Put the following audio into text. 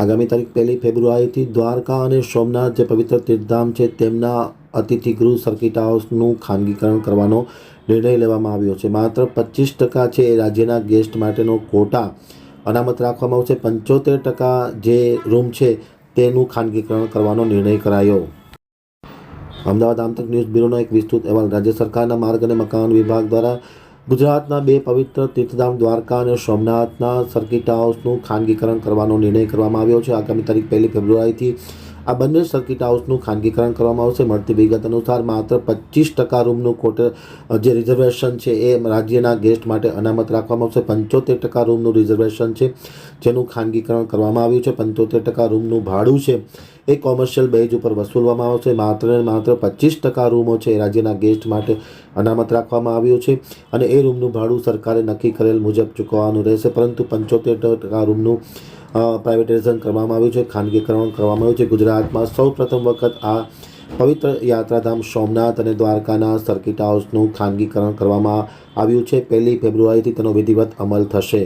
આગામી તારીખ 1 ફેબ્રુઆરીથી દ્વારકા અને સોમનાથ જે પવિત્ર તીર્થધામ છે તેમના અતિથિગૃહ સર્કિટ હાઉસનું ખાનગીકરણ કરવાનો નિર્ણય લેવામાં આવ્યો છે. માત્ર 25% છે એ રાજ્યના ગેસ્ટ માટેનો કોટા અનામત રાખવામાં આવશે. 75% જે રૂમ છે તેનું ખાનગીકરણ કરવાનો નિર્ણય કરાયો. અમદાવાદ આમતક ન્યૂઝ બ્યુરોનો એક વિસ્તૃત અહેવાલ. રાજ્ય સરકારના માર્ગ અને મકાન વિભાગ દ્વારા ગુજરાતના 2 પવિત્ર તીર્થધામ દ્વારકા અને સોમનાથના સર્કિટ હાઉસનું ખાનગીકરણ કરવાનો નિર્ણય કરવામાં આવ્યો છે. આગામી તારીખ 1 ફેબ્રુઆરીથી આ બંને સર્કિટ હાઉસનું ખાનગીકરણ કરવામાં આવશે. મળતી વિગત અનુસાર માત્ર 25% રૂમનું જે રિઝર્વેશન છે એ રાજ્યના ગેસ્ટ માટે અનામત રાખવામાં આવશે. 75% રૂમનું રિઝર્વેશન છે જેનું ખાનગીકરણ કરવામાં આવ્યું છે. 75% રૂમનું ભાડું છે એ કોમર્શિયલ બેઝ ઉપર વસૂલવામાં આવશે. માત્ર 25% રૂમો છે રાજ્યના ગેસ્ટ માટે અનામત રાખવામાં આવ્યું છે અને એ રૂમનું ભાડું સરકારે નક્કી કરેલ મુજબ ચૂકવવાનું રહેશે. પરંતુ 75% રૂમનું પ્રાઇવેટાઇઝેશન કરવામાં આવ્યું છે, ખાનગીકરણ કરવામાં આવ્યું છે. ગુજરાતમાં સૌ પ્રથમ વખત આ પવિત્ર યાત્રાધામ સોમનાથ અને દ્વારકાના સર્કિટ હાઉસનું ખાનગીકરણ કરવામાં આવ્યું છે. 1 ફેબ્રુઆરીથી તેનો વિધિવત અમલ થશે.